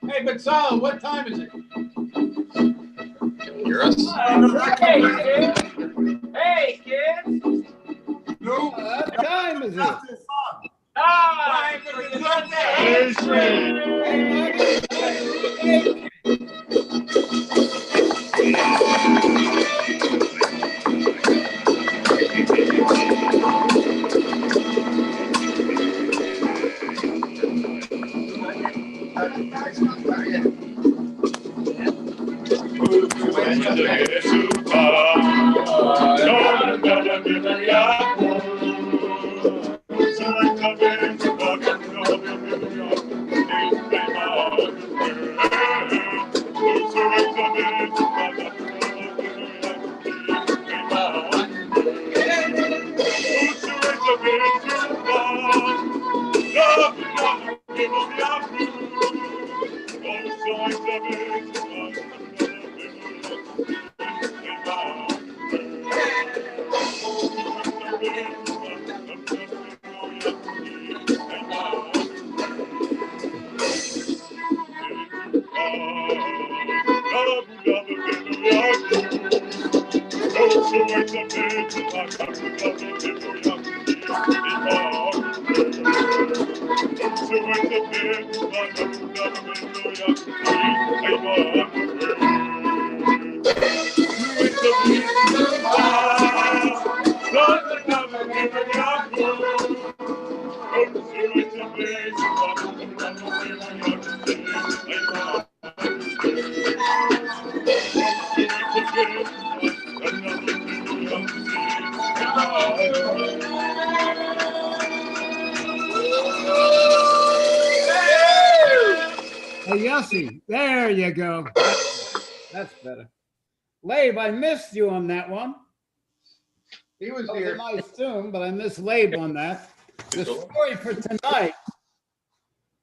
Hey, Batzal, what time is it? Can you hear us? Hey, kids. Hey, kids. No. What time is it? Time for Hey, Yossi, there you go. That's better. Labe, I missed you on that one. He was That was here. a nice tune, but I missed Labe on that. The story for tonight,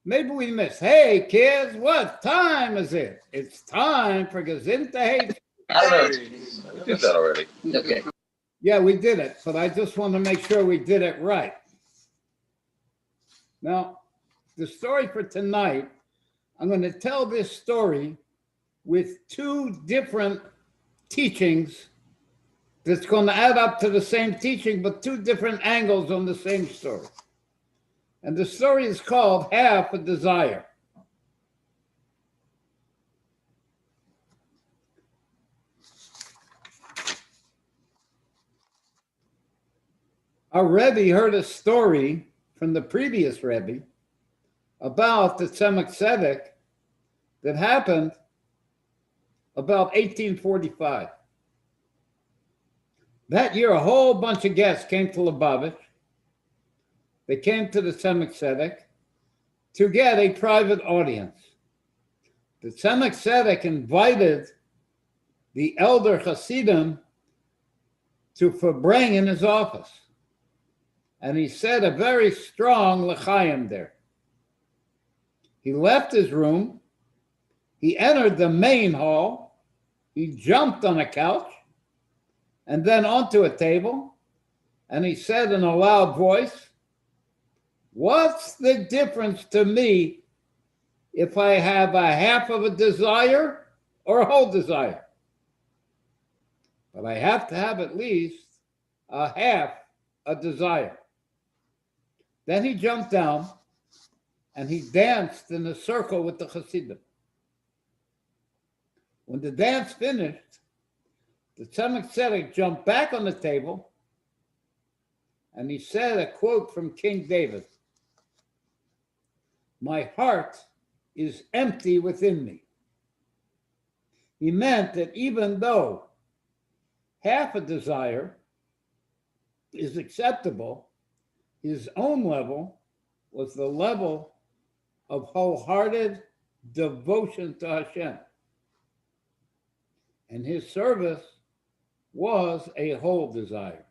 maybe we missed. Hey, kids, what time is it? It's time for Gezintahait. I don't know. We did that already. Okay. Yeah, we did it, but I just want to make sure we did it right. Now, the story for tonight, I'm going to tell this story with two different teachings that's going to add up to the same teaching, but two different angles on the same story. And the story is called Half a Desire. Our Rebbe heard a story from the previous Rebbe about the Tzemach Tzedek that happened about 1845. That year, a whole bunch of guests came to Lubavitch. They came to the Tzemach Tzedek to get a private audience. The Tzemach Tzedek invited the elder Hasidim to Fabrang in his office. And he said a very strong l'chaim there. He left his room. He entered the main hall. He jumped on a couch and then onto a table. And he said in a loud voice, "What's the difference to me if I have a half of a desire or a whole desire? But I have to have at least a half a desire." Then he jumped down and he danced in a circle with the Hasidim. When the dance finished, the Tzemach Tzedek jumped back on the table and he said a quote from King David, "My heart is empty within me." He meant that even though half a desire is acceptable, his own level was the level of wholehearted devotion to Hashem. And his service was a whole desire.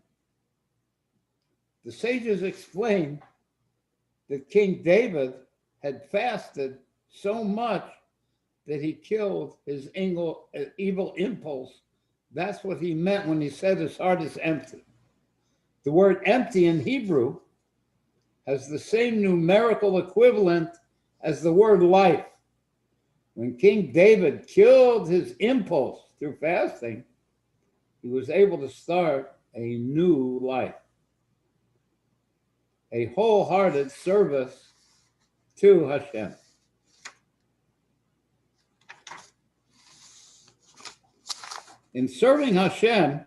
The sages explain that King David had fasted so much that he killed his evil impulse. That's what he meant when he said his heart is empty. The word empty in Hebrew has the same numerical equivalent as the word life. When King David killed his impulse through fasting, he was able to start a new life, a wholehearted service to Hashem. In serving Hashem,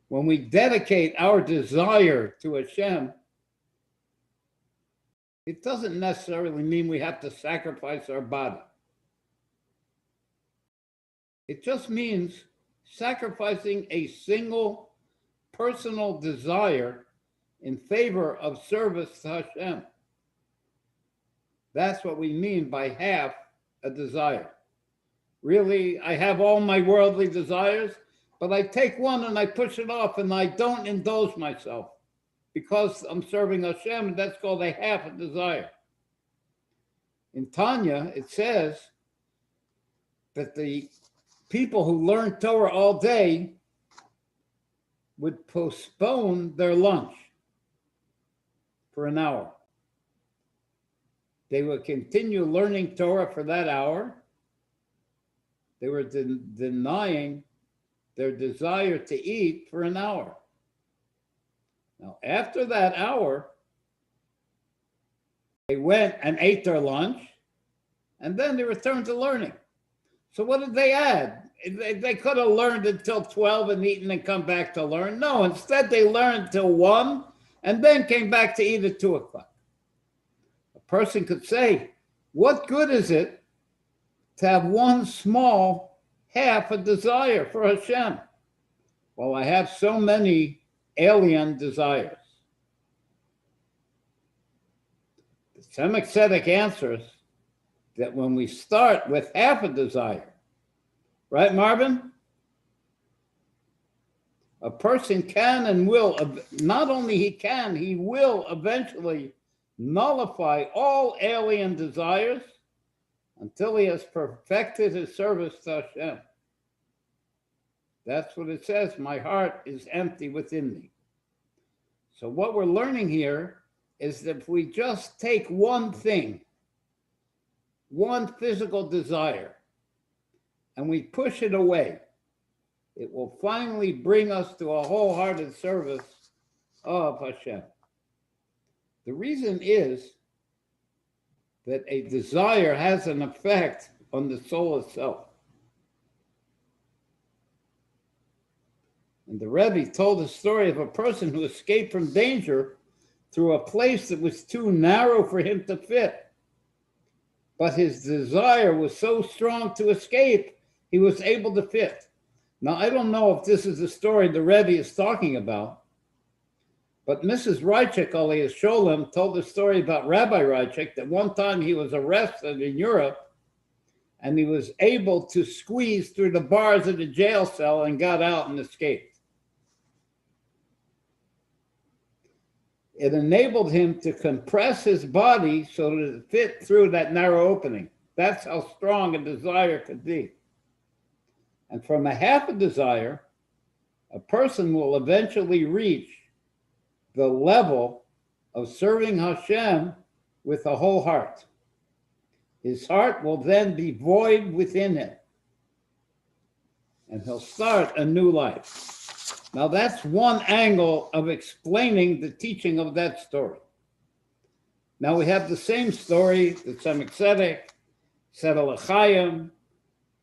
when we dedicate our desire to Hashem, it doesn't necessarily mean we have to sacrifice our body. It just means sacrificing a single personal desire in favor of service to Hashem. That's what we mean by half a desire. Really, I have all my worldly desires, but I take one and I push it off and I don't indulge myself because I'm serving Hashem, and that's called a half a desire. In Tanya, it says that the people who learn Torah all day would postpone their lunch for an hour. They would continue learning Torah for that hour. They were denying their desire to eat for an hour. Now, after that hour, they went and ate their lunch, and then they returned to learning. So what did they add? They could have learned until 12 and eaten and come back to learn. No, instead they learned till 1 and then came back to eat at 2 o'clock. A person could say, what good is it to have one small half a desire for Hashem? Well, I have so many alien desires. The Tzemach Tzedek answers that when we start with half a desire, right, Marvin? A person can and will, not only he can, he will eventually nullify all alien desires until he has perfected his service to Hashem. That's what it says, my heart is empty within me. So what we're learning here is that if we just take one thing, one physical desire, and we push it away, it will finally bring us to a wholehearted service of Hashem. The reason is that a desire has an effect on the soul itself. And the Rebbe told a story of a person who escaped from danger through a place that was too narrow for him to fit. But his desire was so strong to escape, he was able to fit. Now, I don't know if this is the story the Rebbe is talking about, but Mrs. Reichek, alias Sholem, told a story about Rabbi Reichek that one time he was arrested in Europe and he was able to squeeze through the bars of the jail cell and got out and escaped. It enabled him to compress his body so that it fit through that narrow opening. That's how strong a desire could be. And from a half a desire, a person will eventually reach the level of serving Hashem with a whole heart. His heart will then be void within him, and he'll start a new life. Now that's one angle of explaining the teaching of that story. Now we have the same story, the Tzemach Tzedek said a l'chaim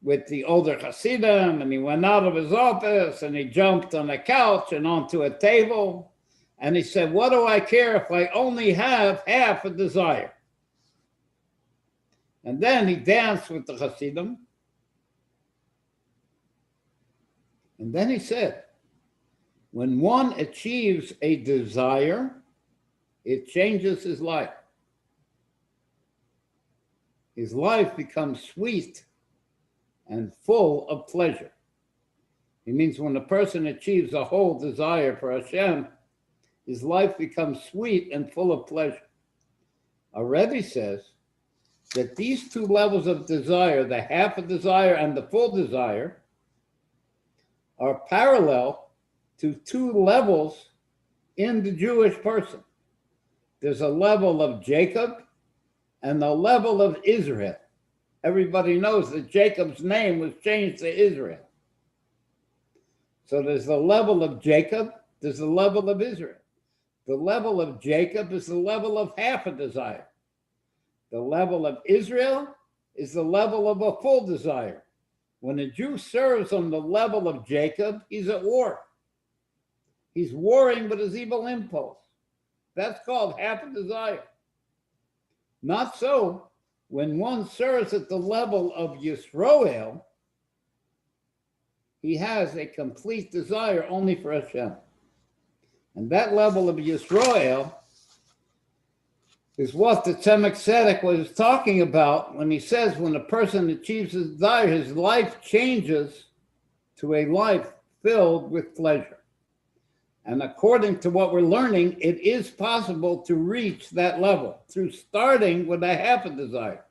with the older Hasidim, and he went out of his office and he jumped on a couch and onto a table, and he said, what do I care if I only have half a desire? And then he danced with the Hasidim, and then he said, when one achieves a desire, it changes his life. His life becomes sweet and full of pleasure. It means when a person achieves a whole desire for Hashem, his life becomes sweet and full of pleasure. A Rebbe says that these two levels of desire, the half a desire and the full desire, are parallel to two levels in the Jewish person. There's a level of Jacob and a level of Israel. everybody knows that Jacob's name was changed to Israel. So there's the level of Jacob, there's the level of Israel. The level of Jacob is the level of half a desire. The level of Israel is the level of a full desire. When a Jew serves on the level of Jacob, he's at war. He's warring with his evil impulse. That's called half a desire. Not so when one serves at the level of Yisroel, he has a complete desire only for Hashem. And that level of Yisroel is what the Tzemach Tzedek was talking about when he says when a person achieves his desire, his life changes to a life filled with pleasure. And according to what we're learning, it is possible to reach that level through starting with a half a desire.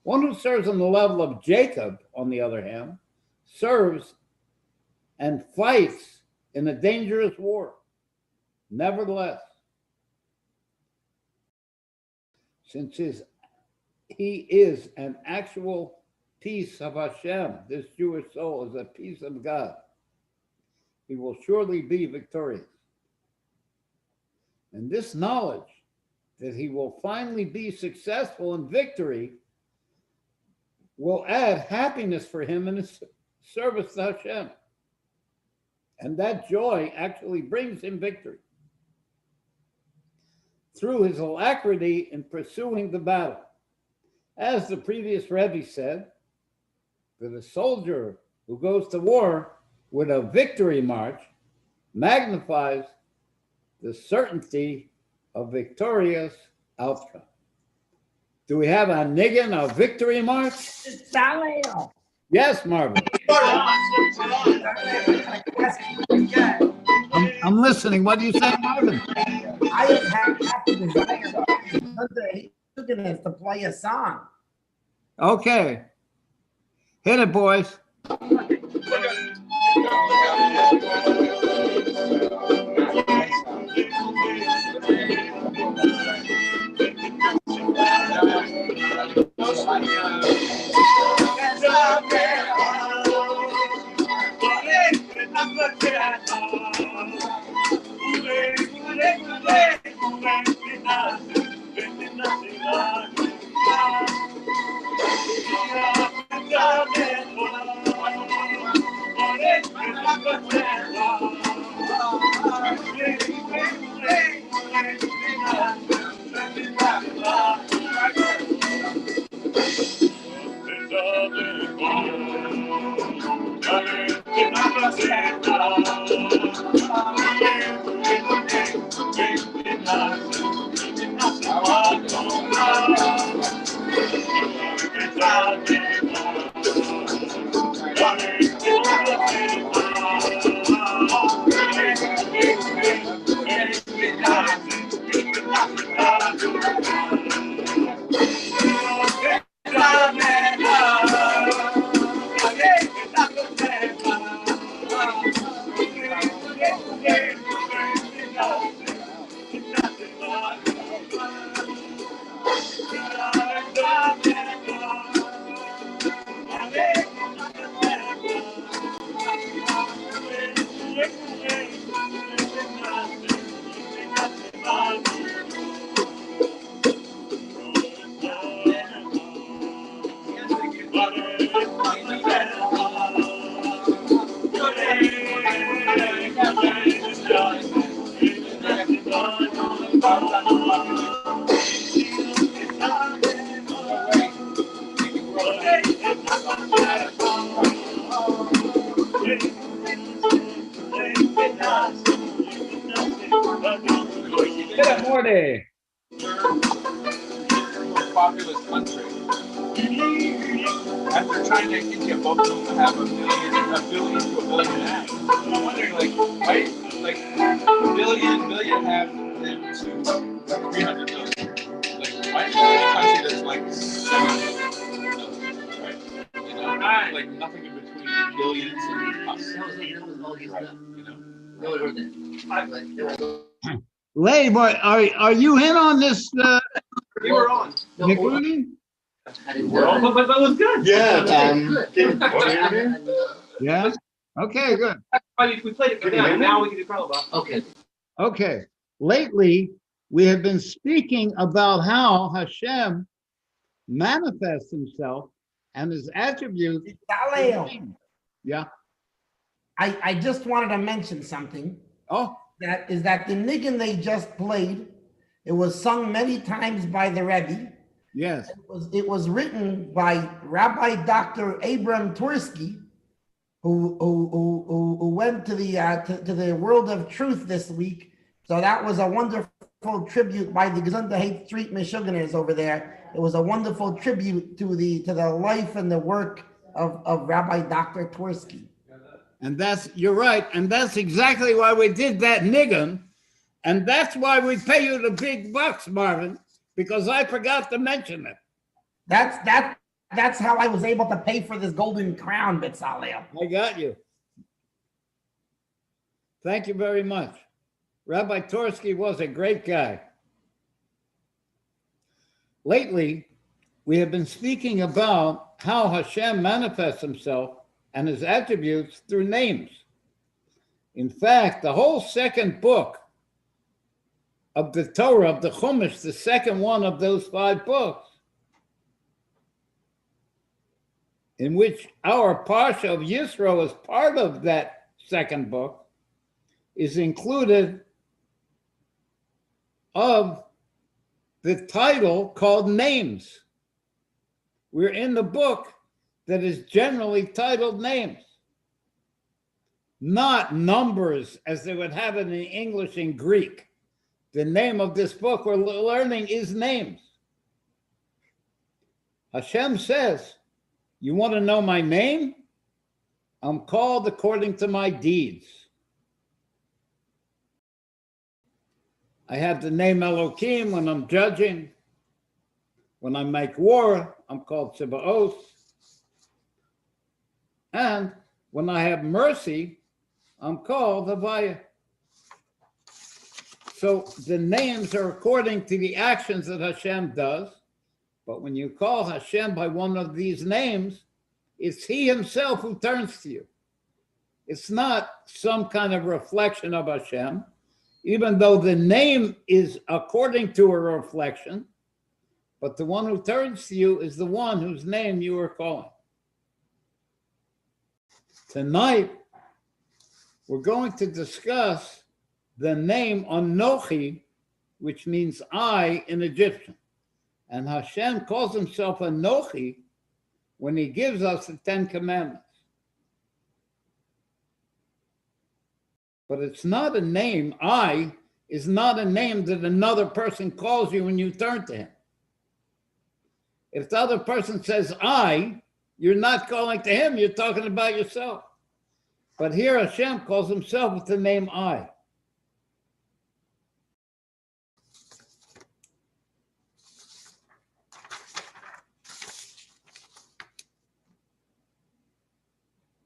One who serves on the level of Jacob, on the other hand, serves and fights in a dangerous war. Nevertheless, since he is an actual piece of Hashem, this Jewish soul is a piece of God, he will surely be victorious. And this knowledge that he will finally be successful in victory will add happiness for him in his service to Hashem. And that joy actually brings him victory through his alacrity in pursuing the battle. As the previous Rebbe said, that a soldier who goes to war with a victory march magnifies the certainty of victorious outcome. Do we have a niggin, a victory march? Yes, Marvin. I'm listening. What do you say, Marvin? I have a desire. He's looking us to play a song. Okay. Hit it, boys. Morty. Populous country. After trying to get both of them to have a billion to a billion and a half. I'm wondering, why, billion and a half, then to 300 billion. Why is there a country that's 700 billion, right? Nothing in between billions and us. Lay, boy, are you in on this? We were on. Nickelodeon? But it was good. Yeah, Yeah? Okay, good. We played it for them. Now we can do Carlo. Okay. Okay. Lately, we have been speaking about how Hashem manifests himself and his attributes. Yeah. I just wanted to mention something. Oh, That is that the niggin they just played, it was sung many times by the Rebbe. yes. It was written by Rabbi Dr. Abram Tversky, who went to the world of truth this week. So that was a wonderful tribute by the Gezintahait Street Meshuggahs over there. It was a wonderful tribute to the life and the work of Rabbi Dr. Tversky. And you're right. And that's exactly why we did that niggin. And that's why we pay you the big bucks, Marvin, because I forgot to mention it. That's how I was able to pay for this golden crown, Bitzalel. I got you. Thank you very much. Rabbi Tversky was a great guy. Lately, we have been speaking about how Hashem manifests himself and his attributes through names. In fact, the whole second book of the Torah, of the Chumash, the second one of those 5 books, in which our Parsha of Yisro is part of that second book, is included of the title called Names. We're in the book that is generally titled Names, not numbers as they would have it in English and Greek. The name of this book we're learning is Names. Hashem says, you want to know my name? I'm called according to my deeds. I have the name Elohim when I'm judging. When I make war, I'm called Tzibaos. And when I have mercy, I'm called Havaya. So the names are according to the actions that Hashem does. But when you call Hashem by one of these names, it's he himself who turns to you. It's not some kind of reflection of Hashem, even though the name is according to a reflection, but the one who turns to you is the one whose name you are calling. Tonight, we're going to discuss the name Anochi, which means I in Egyptian. And Hashem calls himself Anochi when he gives us the 10 Commandments. But it's not a name. I is not a name that another person calls you when you turn to him. If the other person says I, you're not calling to him, you're talking about yourself. But here Hashem calls himself with the name I.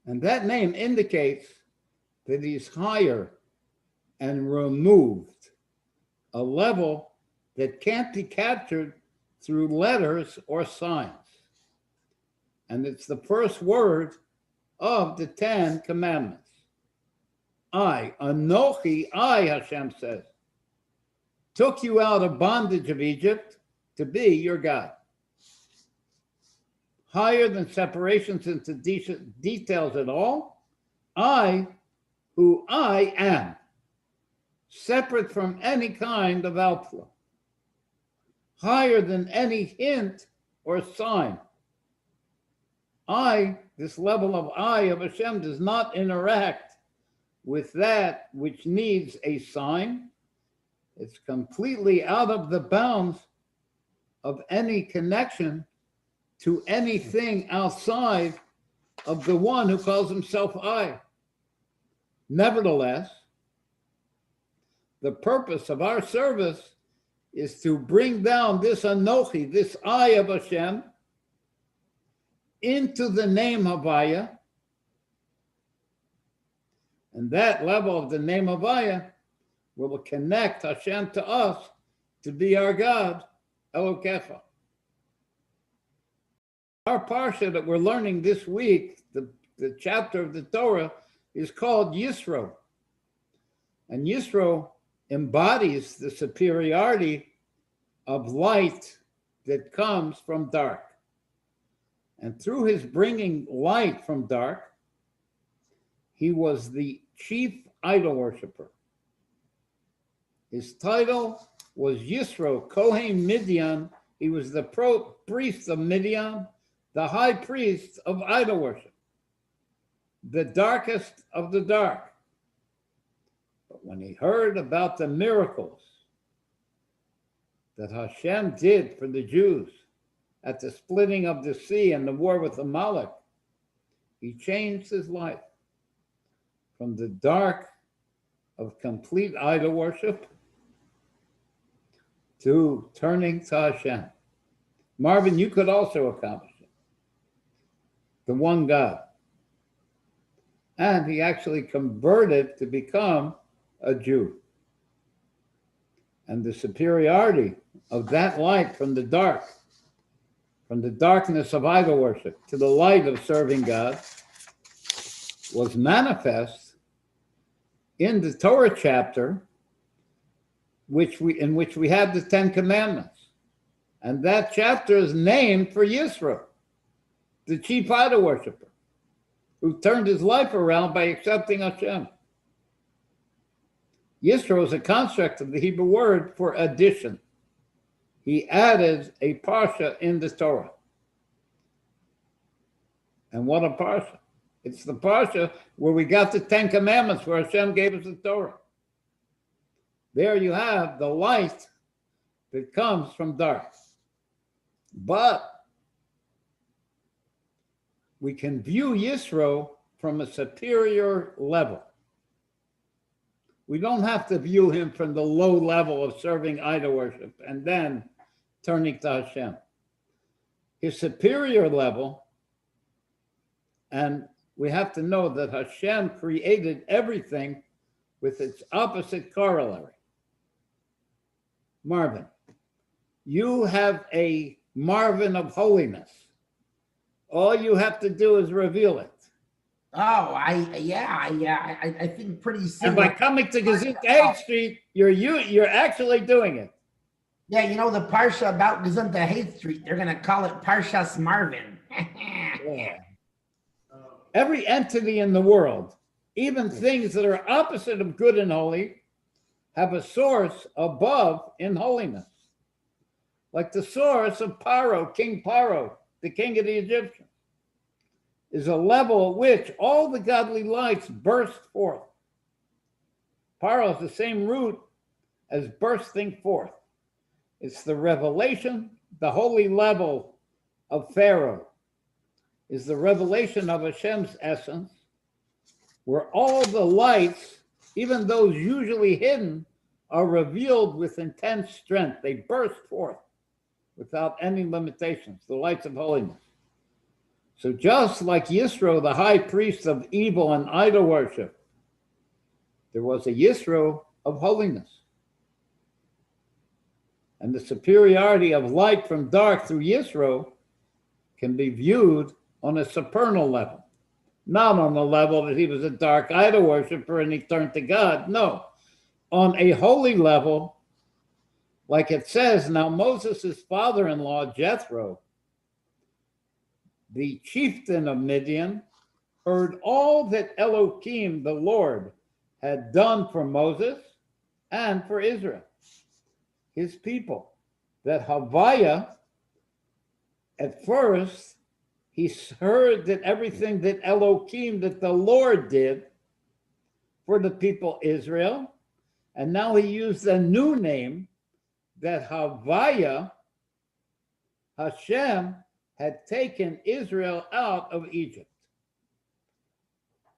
And that name indicates that he's higher and removed, a level that can't be captured through letters or signs. And it's the first word of the 10 Commandments. I, Anochi, I, Hashem says, took you out of bondage of Egypt to be your God. Higher than separations into details at all, I, who I am, separate from any kind of outflow, higher than any hint or sign. I, this level of I of Hashem, does not interact with that which needs a sign. It's completely out of the bounds of any connection to anything outside of the one who calls himself I. Nevertheless, the purpose of our service is to bring down this Anochi, this I of Hashem, into the name Havaya. And that level of the name Havaya will connect Hashem to us to be our God, Elokecha. Our parsha that we're learning this week, the chapter of the Torah, is called Yisro. And Yisro embodies the superiority of light that comes from dark. And through his bringing light from dark, he was the chief idol worshiper. His title was Yisro, Kohen Midian. He was the priest of Midian, the high priest of idol worship, the darkest of the dark. But when he heard about the miracles that Hashem did for the Jews at the splitting of the sea and the war with Amalek, he changed his life from the dark of complete idol worship to turning to Hashem. Marvin, you could also accomplish it. The one God. And he actually converted to become a Jew. And the superiority of that light from the darkness of idol worship to the light of serving God, was manifest in the Torah chapter in which we have the Ten Commandments. And that chapter is named for Yisro, the chief idol worshiper, who turned his life around by accepting Hashem. Yisro is a construct of the Hebrew word for addition. He added a parsha in the Torah. And what a parsha. It's the parsha where we got the Ten Commandments, where Hashem gave us the Torah. There you have the light that comes from dark. But we can view Yisro from a superior level. We don't have to view him from the low level of serving idol worship and then turning to Hashem. His superior level, and we have to know that Hashem created everything with its opposite corollary. Marvin, you have a Marvin of holiness. All you have to do is reveal it. Oh, I think pretty soon. And by coming to Gezintahait Street, you're actually doing it. Yeah, you know the parsha about Gezintahait Street, they're gonna call it Parshas Marvin. Yeah. Every entity in the world, even things that are opposite of good and holy, have a source above in holiness. Like the source of Paro, King Paro, the king of the Egyptians, is a level at which all the godly lights burst forth. Paro is the same root as bursting forth. It's the revelation, the holy level of Pharaoh is the revelation of Hashem's essence, where all the lights, even those usually hidden, are revealed with intense strength. They burst forth without any limitations, the lights of holiness. So just like Yisro, the high priest of evil and idol worship, there was a Yisro of holiness. And the superiority of light from dark through Yisro can be viewed on a supernal level. Not on the level that he was a dark idol worshiper and he turned to God. No. On a holy level, like it says, now Moses' father-in-law, Jethro, the chieftain of Midian, heard all that Elohim, the Lord, had done for Moses and for Israel, his people. That Havaya, at first, he heard that everything that Elohim, that the Lord did for the people Israel, and now he used a new name, that Havaya, Hashem, had taken Israel out of Egypt.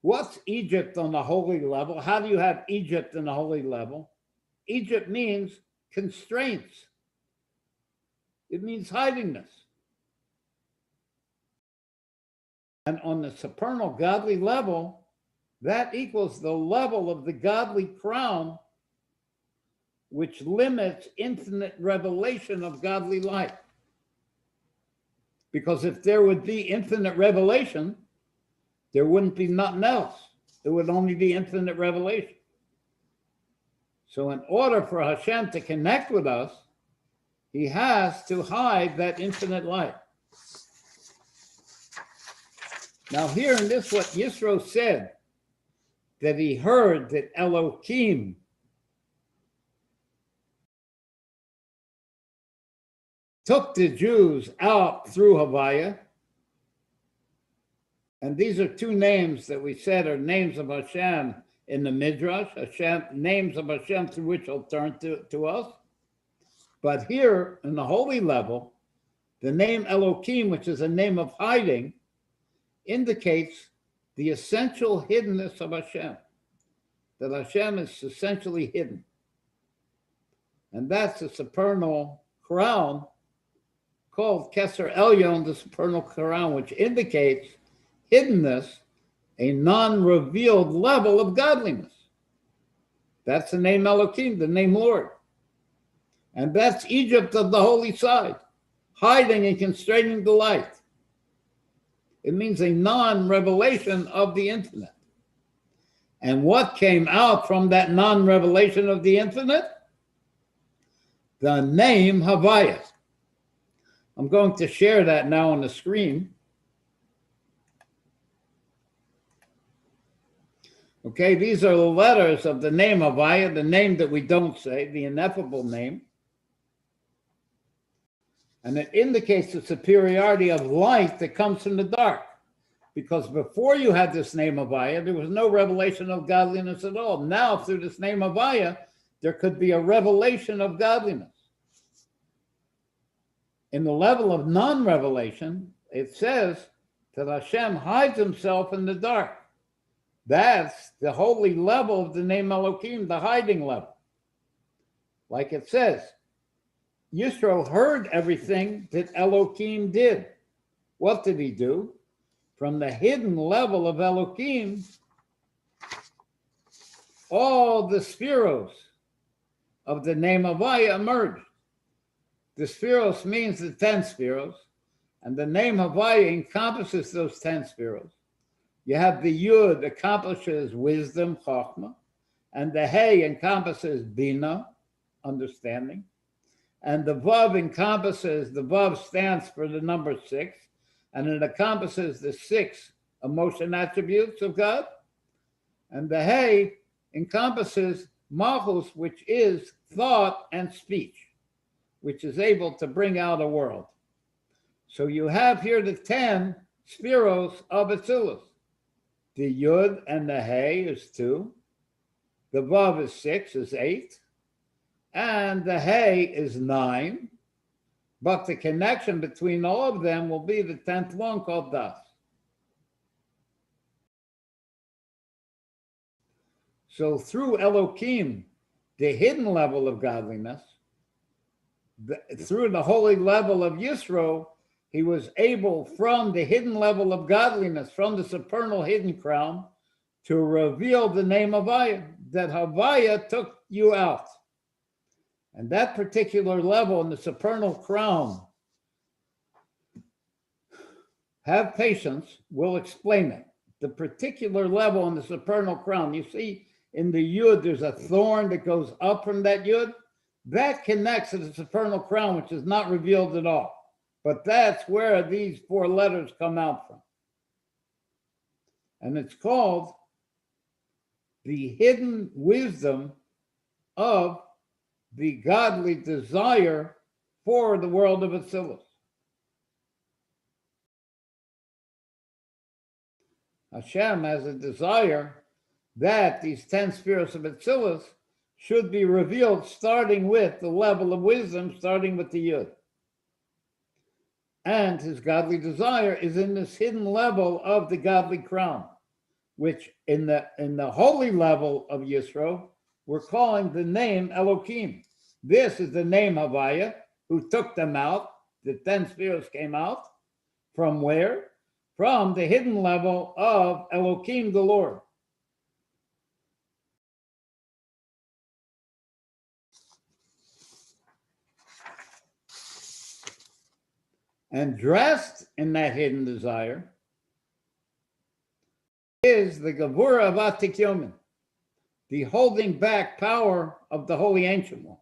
What's Egypt on the holy level? How do you have Egypt on the holy level? Egypt means constraints. It means hidingness. And on the supernal godly level, that equals the level of the godly crown, which limits infinite revelation of godly light. Because if there would be infinite revelation, there wouldn't be nothing else. It would only be infinite revelation. So in order for Hashem to connect with us, he has to hide that infinite light. Now here in this, what Yisro said, that he heard that Elohim took the Jews out through Havaya. And these are two names that we said are names of Hashem in the Midrash, Hashem, names of Hashem through which he'll turn to us. But here in the holy level, the name Elohim, which is a name of hiding, indicates the essential hiddenness of Hashem, that Hashem is essentially hidden. And that's the supernal crown called Keser Elyon, the supernal crown, which indicates hiddenness, a non-revealed level of godliness. That's the name Elohim, the name Lord. And that's Egypt of the holy side, hiding and constraining the light. It means a non-revelation of the infinite. And what came out from that non-revelation of the infinite? The name Havaya. I'm going to share that now on the screen. Okay, these are the letters of the name Havaya, the name that we don't say, the ineffable name. And it indicates the superiority of light that comes from the dark. Because before you had this name Havaya, there was no revelation of godliness at all. Now, through this name Havaya, there could be a revelation of godliness. In the level of non-revelation, it says that Hashem hides himself in the dark. That's the holy level of the name Elohim, the hiding level. Like it says, Yisro heard everything that Elohim did. What did he do? From the hidden level of Elohim, all the spheros of the name Havaya emerged. The spheros means the 10 spheros, and the name Havaya encompasses those 10 spheros. You have the Yud accomplishes wisdom, Chachma, and the Hey encompasses Bina, understanding, and the Vav encompasses, the Vav stands for the number 6, and it encompasses the 6 emotion attributes of God, and the Hey encompasses Malchus, which is thought and speech, which is able to bring out a world. So you have here the 10 spheros of Atzilus. The Yud and the Hey is 2. The Vav is 6, is 8. And the Hey is 9. But the connection between all of them will be the 10th one called Das. So through Elohim, the hidden level of godliness, through the holy level of Yisro, he was able, from the hidden level of godliness, from the supernal hidden crown, to reveal the name Havaya, that Havaya took you out. And that particular level in the supernal crown, have patience, we'll explain it. The particular level in the supernal crown, you see in the Yud, there's a thorn that goes up from that Yud. That connects to the supernal crown, which is not revealed at all. But that's where these 4 letters come out from. And it's called the hidden wisdom of the godly desire for the world of Atzilus. Hashem has a desire that these 10 spheres of Atzilus should be revealed, starting with the level of wisdom, starting with the Yud. And his godly desire is in this hidden level of the godly crown, which in the holy level of Yisro, we're calling the name Elohim. This is the name Havaya, who took them out. The 10 spheres came out. From where? From the hidden level of Elohim, the Lord. And dressed in that hidden desire is the Gevura of Atik Yomin, the holding back power of the Holy Ancient One.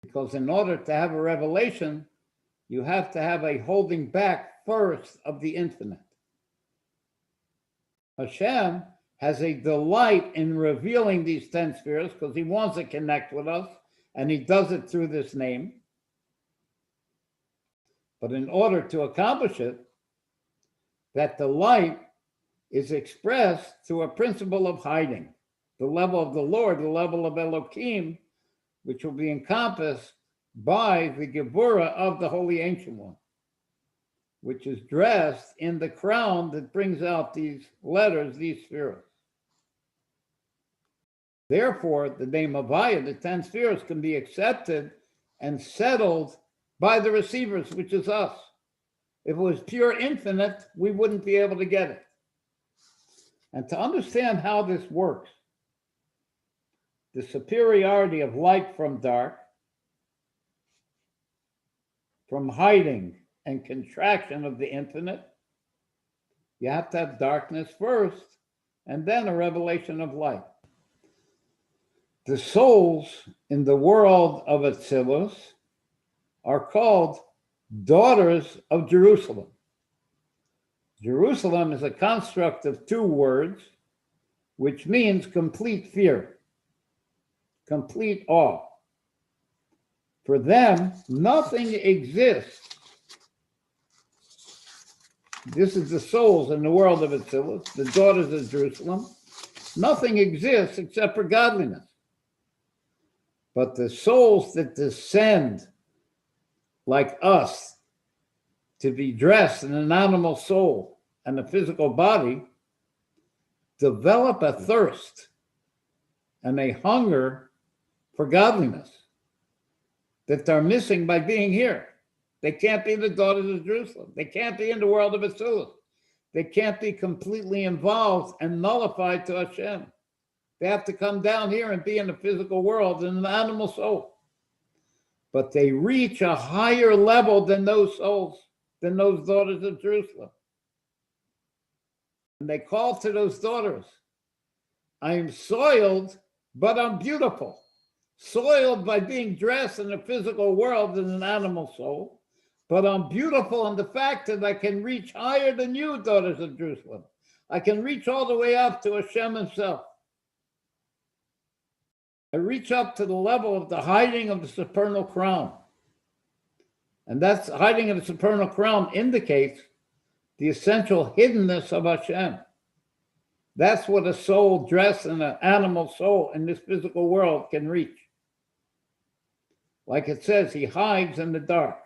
Because in order to have a revelation, you have to have a holding back first of the infinite. Hashem has a delight in revealing these 10 spheres because he wants to connect with us, and he does it through this name. But in order to accomplish it, that delight is expressed through a principle of hiding, the level of the Lord, the level of Elohim, which will be encompassed by the Gevura of the Holy Ancient One, which is dressed in the crown that brings out these letters, these spheres. Therefore, the name Avaya, the 10 spheres, can be accepted and settled by the receivers, which is us. If it was pure infinite, we wouldn't be able to get it. And to understand how this works, the superiority of light from dark, from hiding and contraction of the infinite, you have to have darkness first, and then a revelation of light. The souls in the world of Atzilus are called daughters of Jerusalem. Jerusalem is a construct of 2 words, which means complete fear, complete awe. For them, nothing exists. This is the souls in the world of Atzilus, the daughters of Jerusalem. Nothing exists except for godliness. But the souls that descend like us to be dressed in an animal soul and a physical body develop a thirst and a hunger for godliness that they're missing by being here. They can't be the daughters of Jerusalem. They can't be in the world of Atzilus. They can't be completely involved and nullified to Hashem. They have to come down here and be in the physical world in an animal soul. But they reach a higher level than those souls, than those daughters of Jerusalem. And they call to those daughters, I am soiled, but I'm beautiful. Soiled by being dressed in the physical world in an animal soul, but I'm beautiful in the fact that I can reach higher than you, daughters of Jerusalem. I can reach all the way up to Hashem himself. I reach up to the level of the hiding of the supernal crown. And that's hiding of the supernal crown indicates the essential hiddenness of Hashem. That's what a soul dressed in an animal soul in this physical world can reach. Like it says, he hides in the dark.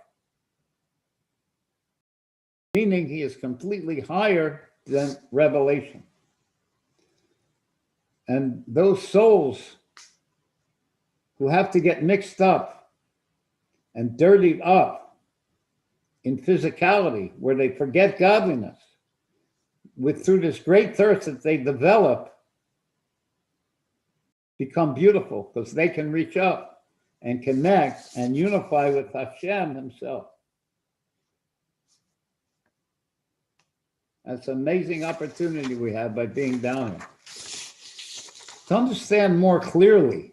Meaning he is completely higher than revelation. And those souls who have to get mixed up and dirtied up in physicality, where they forget godliness, through this great thirst that they develop, become beautiful because they can reach up and connect and unify with Hashem himself. That's an amazing opportunity we have by being down here. To understand more clearly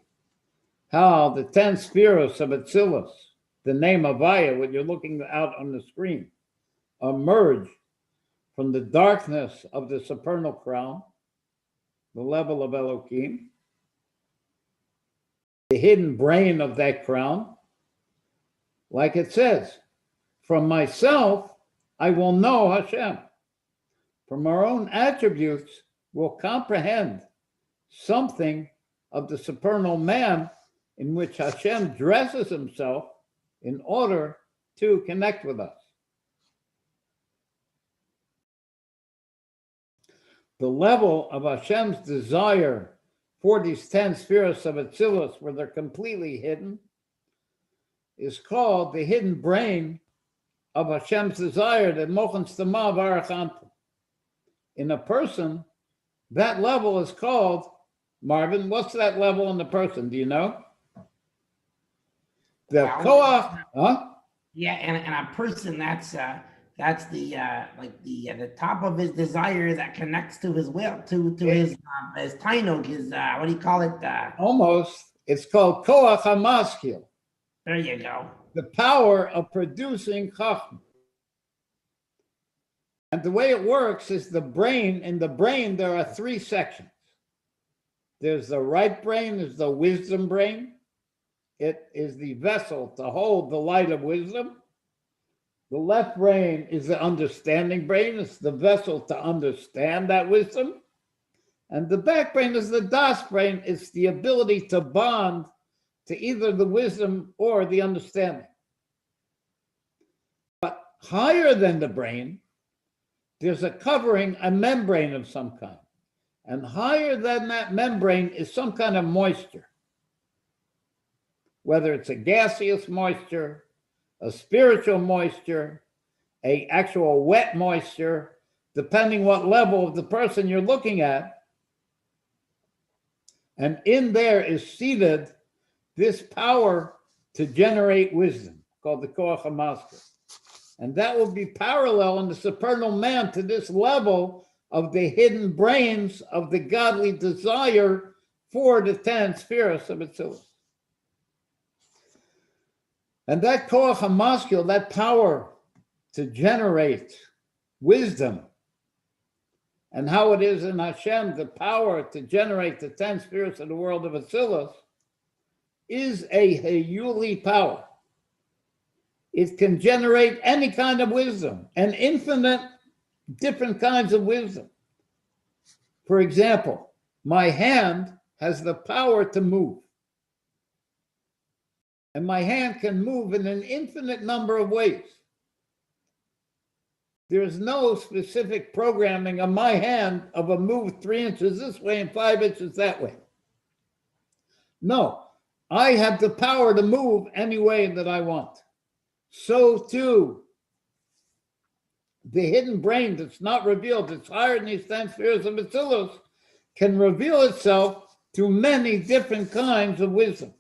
how the 10 spheros of Atzilus, the name Avaya, what you're looking out on the screen, emerge from the darkness of the supernal crown, the level of Elohim, the hidden brain of that crown. Like it says, from myself, I will know Hashem. From our own attributes, we'll comprehend something of the supernal man in which Hashem dresses himself in order to connect with us. The level of Hashem's desire for these 10 spheres of Atzilus, where they're completely hidden, is called the hidden brain of Hashem's desire, that Mochen Stama Varachantu. In a person, that level is called, Marvin, what's that level in the person? Do you know? The Koach, huh? Yeah, and a person that's the the top of his desire that connects to his will, to his tainug, his what do you call it? Almost, it's called koach hamaskil, There you go. the power of producing chachma. And the way it works is the brain. In the brain, there are three sections. There's the right brain, there's the wisdom brain. It is the vessel to hold the light of wisdom. The left brain is the understanding brain. It's the vessel to understand that wisdom. And the back brain is the das brain. It's the ability to bond to either the wisdom or the understanding. But higher than the brain, there's a covering, a membrane of some kind. And higher than that membrane is some kind of moisture. Whether it's a gaseous moisture, a spiritual moisture, a actual wet moisture, depending what level of the person you're looking at. And in there is seated this power to generate wisdom, called the koach hamaskil. And that will be parallel in the supernal man to this level of the hidden brains of the godly desire for the 10 spheres of Atzilus. And that koach hamaskil, that power to generate wisdom, and how it is in Hashem, the power to generate the 10 spheres of the world of Atzilus, is a Heyuli power. It can generate any kind of wisdom, and infinite different kinds of wisdom. For example, my hand has the power to move. And my hand can move in an infinite number of ways. There's no specific programming on my hand of a move 3 inches this way and 5 inches that way. No, I have the power to move any way that I want. So too, the hidden brain that's not revealed, that's higher than these 10 spheres of Atzilus, can reveal itself to many different kinds of wisdom.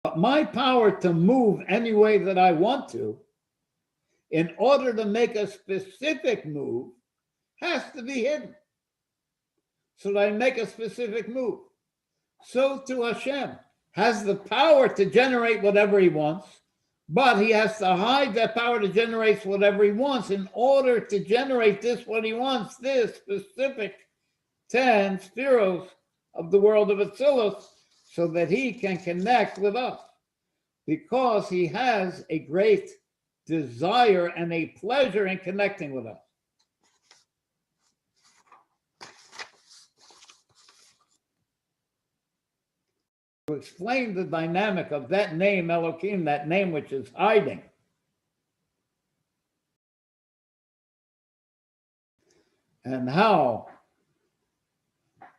But my power to move any way that I want to, in order to make a specific move, has to be hidden. So that I make a specific move. So too Hashem has the power to generate whatever he wants, but he has to hide that power to generate whatever he wants in order to generate this, what he wants, this specific 10 spheros of the world of Atzilus, so that he can connect with us, because he has a great desire and a pleasure in connecting with us. To explain the dynamic of that name, Elohim, that name which is hiding, and how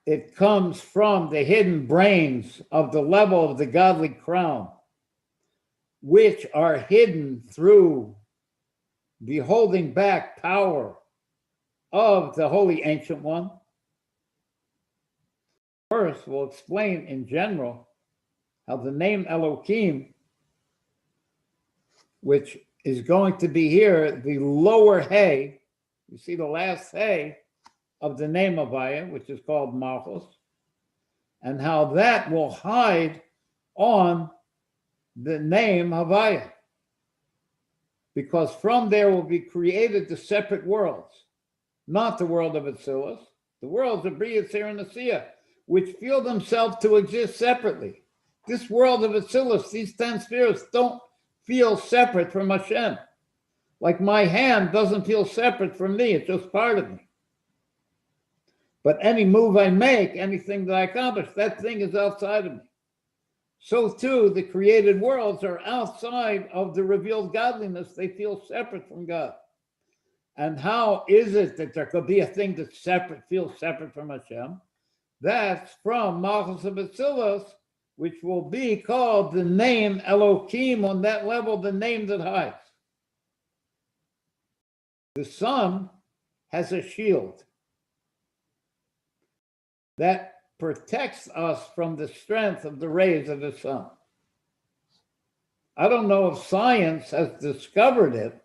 it comes from the hidden brains of the level of the godly crown, which are hidden through the holding back power of the Holy Ancient One. First, we'll explain in general how the name Elohim, which is going to be here, the lower hay, you see the last hay of the name Havaya, which is called Malchus, and how that will hide on the name Havaya. Because from there will be created the separate worlds, not the world of Atzilus, the worlds of Bria, Yetzirah, and Asiya, which feel themselves to exist separately. This world of Atzilus, these 10 spheres, don't feel separate from Hashem. Like my hand doesn't feel separate from me, it's just part of me. But any move I make, anything that I accomplish, that thing is outside of me. So too, the created worlds are outside of the revealed godliness. They feel separate from God. And how is it that there could be a thing that's separate, feels separate from Hashem? That's from Malchus of Atzilus, which will be called the name Elohim, on that level, the name that hides. The sun has a shield that protects us from the strength of the rays of the sun. I don't know if science has discovered it,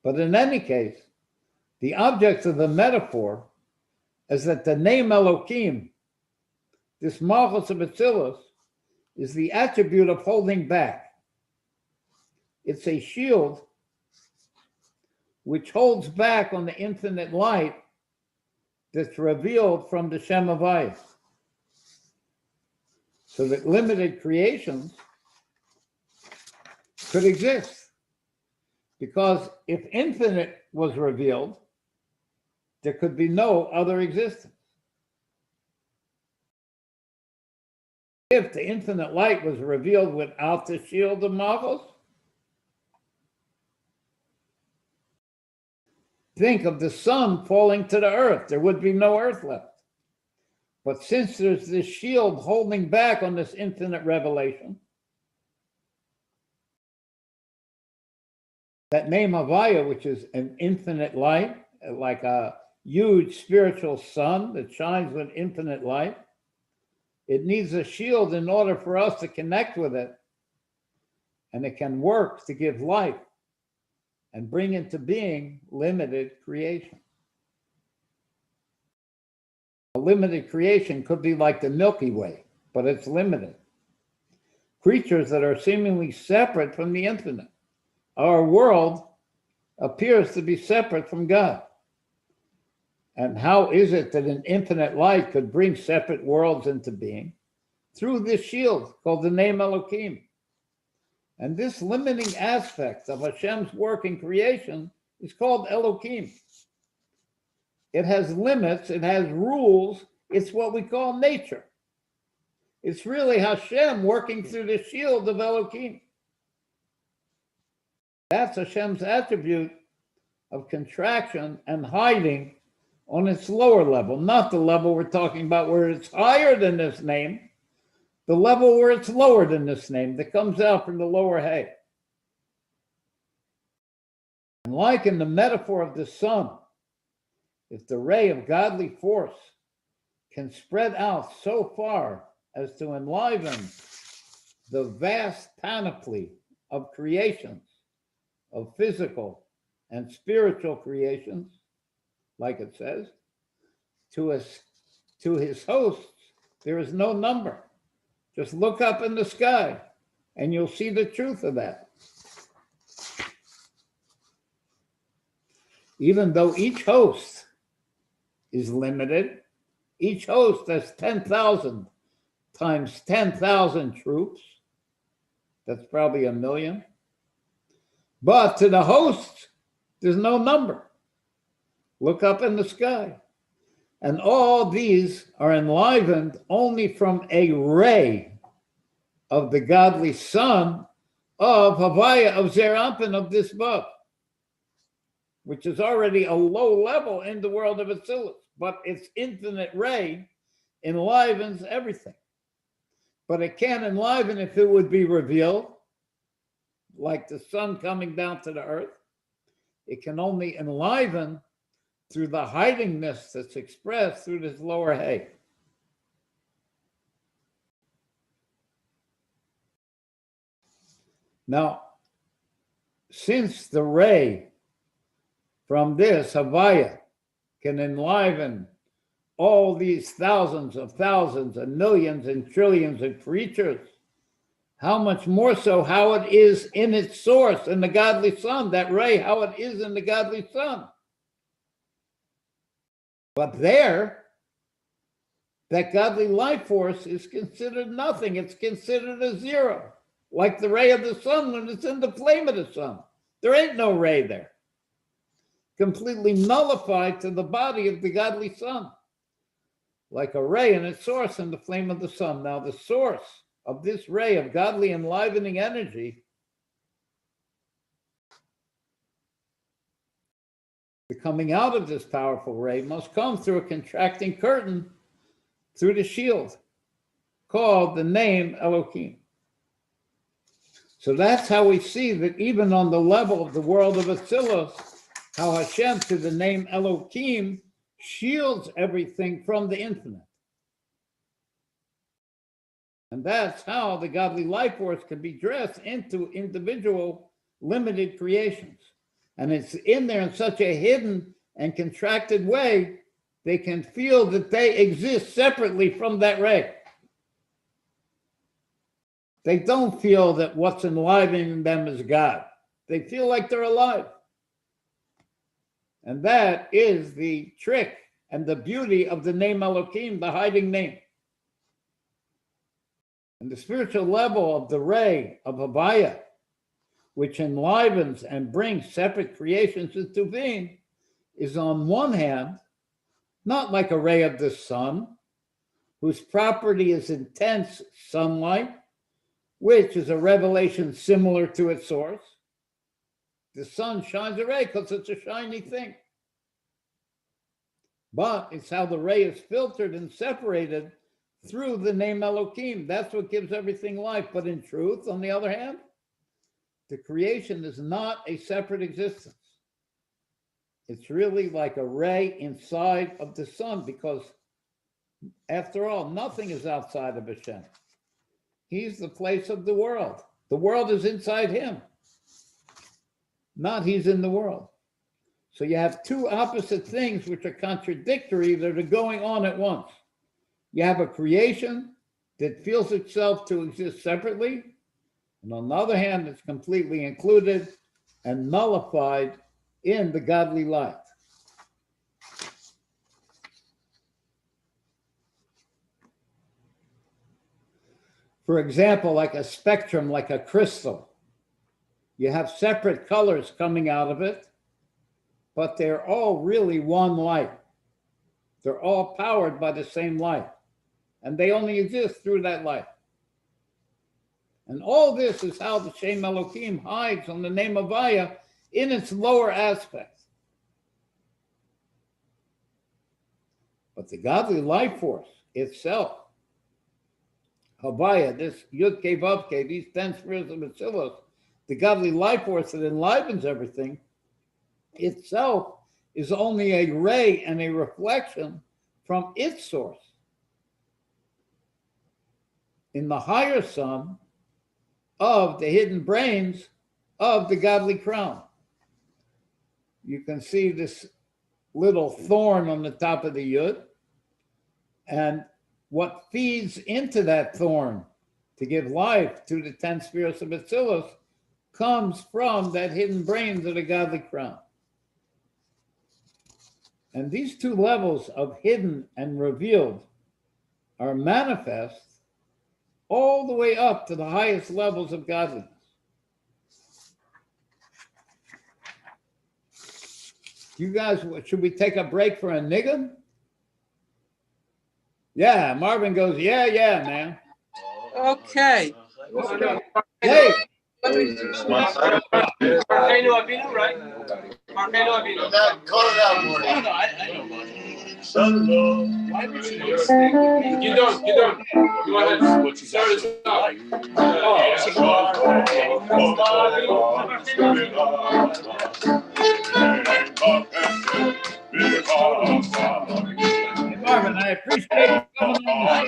but in any case, the object of the metaphor is that the name Elohim, this Malchus of Atzilus, is the attribute of holding back. It's a shield which holds back on the infinite light that's revealed from the Shem Havaya. So that limited creations could exist. Because if infinite was revealed, there could be no other existence. If the infinite light was revealed without the shield of Malchus, think of the sun falling to the earth. There would be no earth left. But since there's this shield holding back on this infinite revelation, that name Havaya, which is an infinite light, like a huge spiritual sun that shines with infinite light, it needs a shield in order for us to connect with it. And it can work to give life and bring into being limited creation. A limited creation could be like the Milky Way, but it's limited. Creatures that are seemingly separate from the infinite. Our world appears to be separate from God. And how is it that an infinite light could bring separate worlds into being? Through this shield called the name Elohim. And this limiting aspect of Hashem's work in creation is called Elohim. It has limits, it has rules, it's what we call nature. It's really Hashem working through the shield of Elohim. That's Hashem's attribute of contraction and hiding on its lower level, not the level we're talking about where it's higher than this name, the level where it's lower than this name that comes out from the lower hay. And like in the metaphor of the sun, if the ray of godly force can spread out so far as to enliven the vast panoply of creations, of physical and spiritual creations, like it says, to his hosts, there is no number. Just look up in the sky and you'll see the truth of that. Even though each host is limited, each host has 10,000 times 10,000 troops. That's probably 1 million. But to the hosts, there's no number. Look up in the sky. And all these are enlivened only from a ray of the godly sun of Havaya, of Zeir Anpin, of this book, which is already a low level in the world of Atzilus, but its infinite ray enlivens everything. But it can't enliven if it would be revealed, like the sun coming down to the earth. It can only enliven through the hidingness that's expressed through this lower hay. Now, since the ray from this Havaya can enliven all these thousands and millions and trillions of creatures, how much more so how it is in its source, in the godly sun, that ray, how it is in the godly sun. But there, that godly life force is considered nothing. It's considered a zero, like the ray of the sun when it's in the flame of the sun. There ain't no ray there. Completely nullified to the body of the godly sun, like a ray in its source in the flame of the sun. Now, the source of this ray of godly enlivening energy, the coming out of this powerful ray must come through a contracting curtain through the shield called the name Elohim. So that's how we see that even on the level of the world of Atzilus, how Hashem to the name Elohim shields everything from the infinite. And that's how the godly life force can be dressed into individual limited creations. And it's in there in such a hidden and contracted way, they can feel that they exist separately from that ray. They don't feel that what's enlivening them is God. They feel like they're alive. And that is the trick and the beauty of the name Elohim, the hiding name. And the spiritual level of the ray of Havaya, which enlivens and brings separate creations into being, is on one hand, not like a ray of the sun, whose property is intense sunlight, which is a revelation similar to its source. The sun shines a ray because it's a shiny thing. But it's how the ray is filtered and separated through the name Elohim. That's what gives everything life. But in truth, on the other hand, the creation is not a separate existence. It's really like a ray inside of the sun, because after all, nothing is outside of Hashem. He's the place of the world. The world is inside him, not he's in the world. So you have two opposite things which are contradictory that are going on at once. You have a creation that feels itself to exist separately, and on the other hand, it's completely included and nullified in the godly light. For example, like a spectrum, like a crystal, you have separate colors coming out of it, but they're all really one light. They're all powered by the same light, and they only exist through that light. And all this is how the Shem Elohim hides on the name Havaya in its lower aspects. But the godly life force itself, Havaya, this Yud Kei Vav Kei, these 10 spheres of Atzilus, the godly life force that enlivens everything, itself is only a ray and a reflection from its source. In the higher sun of the hidden brains of the godly crown. You can see this little thorn on the top of the Yud, and what feeds into that thorn to give life to the 10 spheres of Atzilus comes from that hidden brains of the godly crown. And these two levels of hidden and revealed are manifest all the way up to the highest levels of godliness. You guys, should we take a break for a nigga? Yeah, Marvin goes, yeah, man. Okay. Hey. Marqueno Avinu, right? Marqueno Avinu. Call it out, Morty. No, I know about it. Why would you do snake? You don't. Go ahead. Start us Marvin, I appreciate you coming on.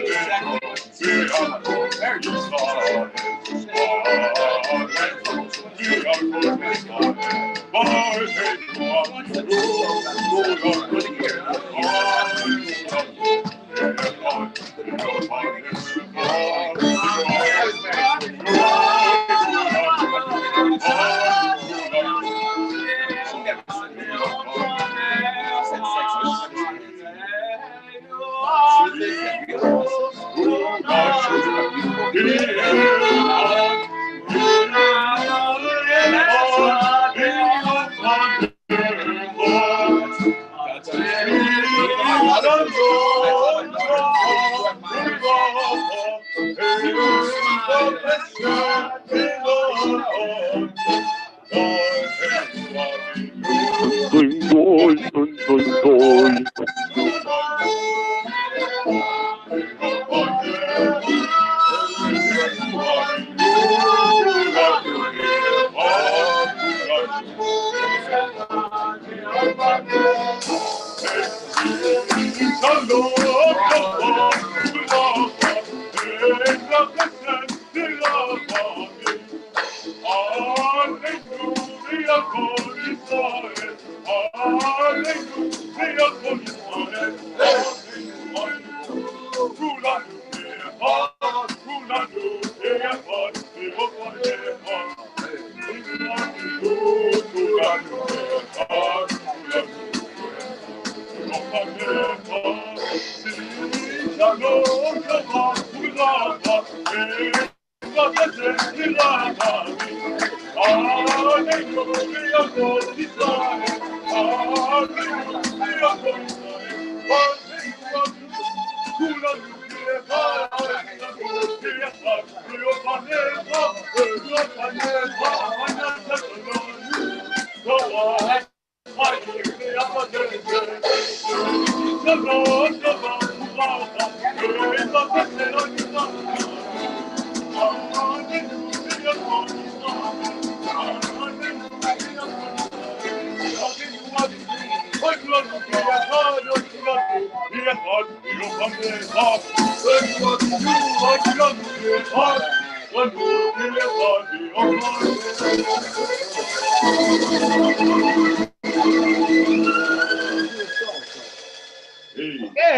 Hello.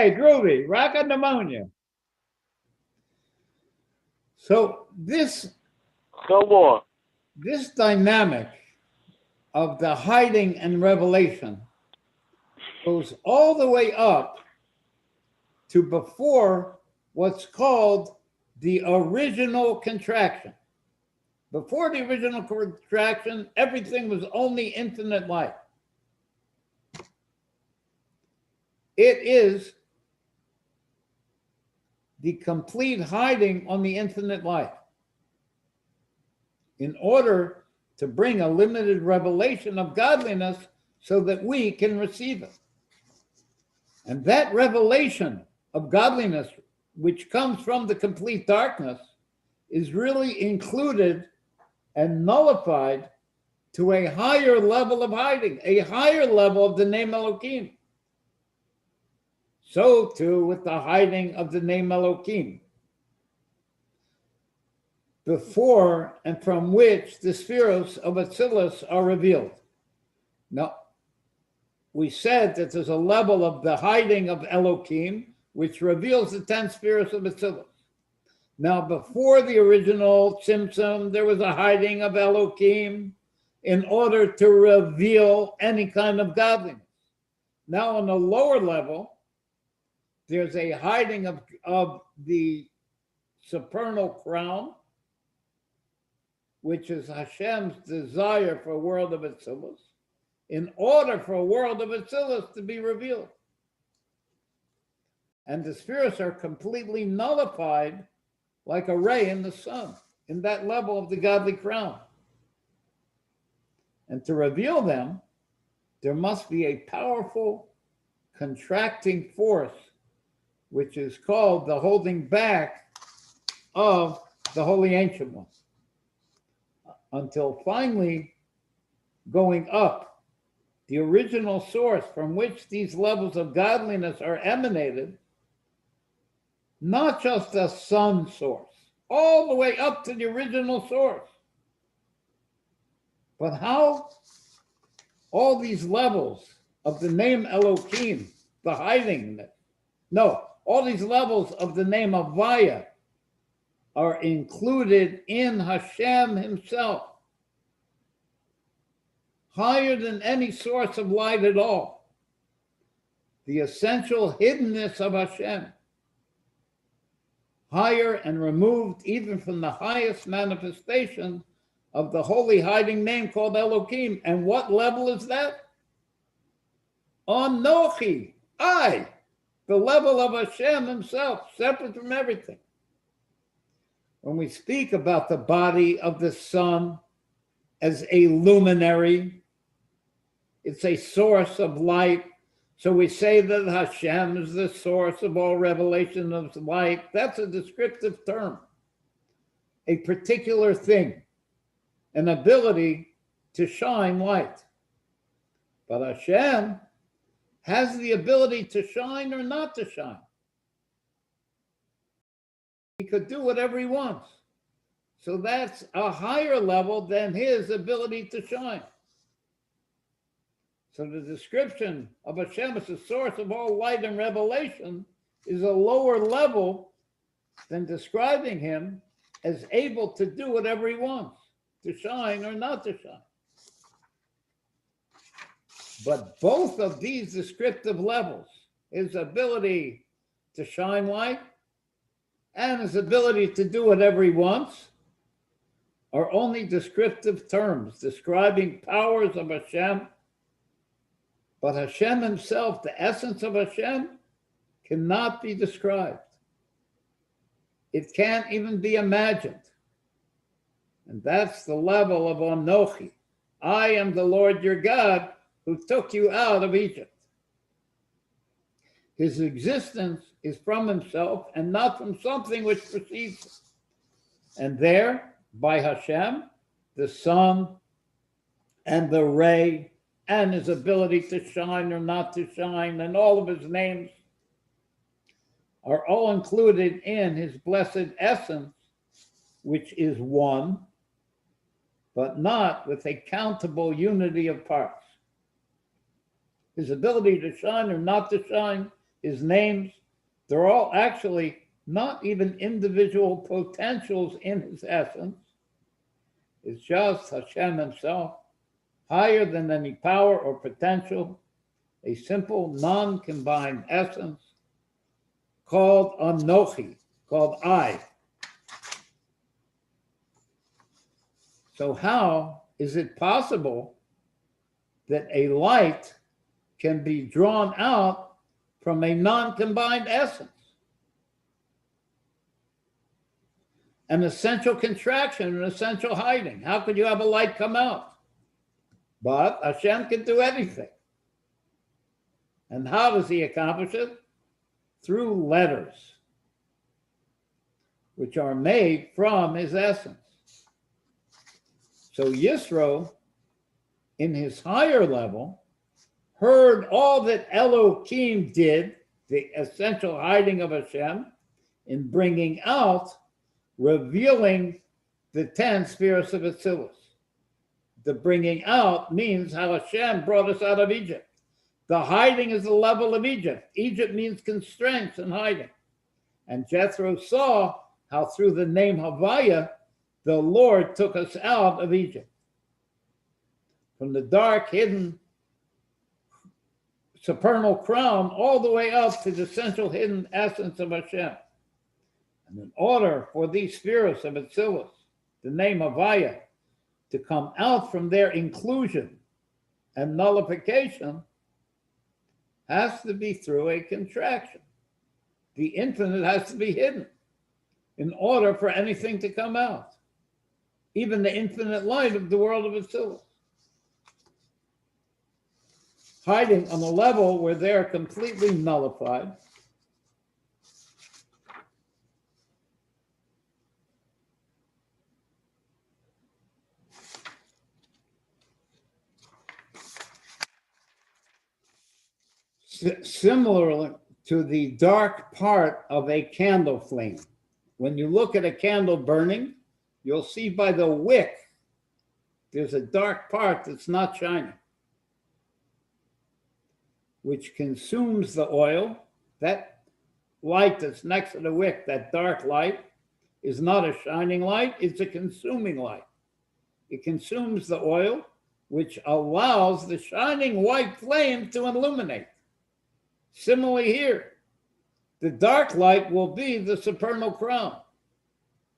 Okay, groovy, rockin' pneumonia. So this dynamic of the hiding and revelation goes all the way up to before what's called the original contraction. Before the original contraction, everything was only infinite light. It is the complete hiding on the infinite light in order to bring a limited revelation of godliness so that we can receive it. And that revelation of godliness, which comes from the complete darkness, is really included and nullified to a higher level of hiding, a higher level of the name Elohim. So too with the hiding of the name Elohim, before and from which the spheros of Atzilus are revealed. Now, we said that there's a level of the hiding of Elohim, which reveals the 10 spheros of Atzilus. Now, before the original Tzimtzum, there was a hiding of Elohim in order to reveal any kind of godliness. Now, on a lower level, there's a hiding of the supernal crown, which is Hashem's desire for a world of Atzilus, in order for a world of Atzilus to be revealed. And the spheres are completely nullified like a ray in the sun, in that level of the godly crown. And to reveal them, there must be a powerful contracting force, which is called the holding back of the Holy Ancient One, until finally going up, the original source from which these levels of godliness are emanated, not just a sun source, all the way up to the original source. But how all these levels of the name Elohim, the hiding, all these levels of the name Havaya are included in Hashem himself, higher than any source of light at all. The essential hiddenness of Hashem, higher and removed even from the highest manifestation of the holy hiding name called Elohim. And what level is that? Anochi, I, the level of Hashem himself, separate from everything. When we speak about the body of the sun as a luminary, it's a source of light. So we say that Hashem is the source of all revelation of light. That's a descriptive term, a particular thing, an ability to shine light. But Hashem has the ability to shine or not to shine. He could do whatever he wants. So that's a higher level than his ability to shine. So the description of Hashem as the source of all light and revelation is a lower level than describing him as able to do whatever he wants, to shine or not to shine. But both of these descriptive levels, his ability to shine light and his ability to do whatever he wants, are only descriptive terms describing powers of Hashem. But Hashem himself, the essence of Hashem, cannot be described. It can't even be imagined. And that's the level of Anochi. I am the Lord your God who took you out of Egypt. His existence is from himself and not from something which precedes him. And there, by Hashem, the sun and the ray and his ability to shine or not to shine and all of his names are all included in his blessed essence, which is one, but not with a countable unity of parts. His ability to shine or not to shine, his names, they're all actually not even individual potentials in his essence. It's just Hashem himself, higher than any power or potential, a simple non-combined essence called Anochi, called I. So how is it possible that a light can be drawn out from a non-combined essence? An essential contraction, an essential hiding. How could you have a light come out? But Hashem can do anything. And how does he accomplish it? Through letters, which are made from his essence. So Yisro, in his higher level, heard all that Elohim did, the essential hiding of Hashem, in bringing out, revealing the 10 spheres of Atzilus. The bringing out means how Hashem brought us out of Egypt. The hiding is the level of Egypt. Egypt means constraints and hiding. And Jethro saw how through the name Havaya, the Lord took us out of Egypt. From the dark, hidden, supernal crown all the way up to the central hidden essence of Hashem. And in order for these spheres of Atzilus, the name Havaya, to come out from their inclusion and nullification, has to be through a contraction. The infinite has to be hidden in order for anything to come out. Even the infinite light of the world of Atzilus. Hiding on a level where they're completely nullified. Similar to the dark part of a candle flame. When you look at a candle burning, you'll see by the wick, there's a dark part that's not shining, which consumes the oil. That light that's next to the wick, that dark light, is not a shining light, it's a consuming light. It consumes the oil, which allows the shining white flame to illuminate. Similarly here, the dark light will be the supernal crown.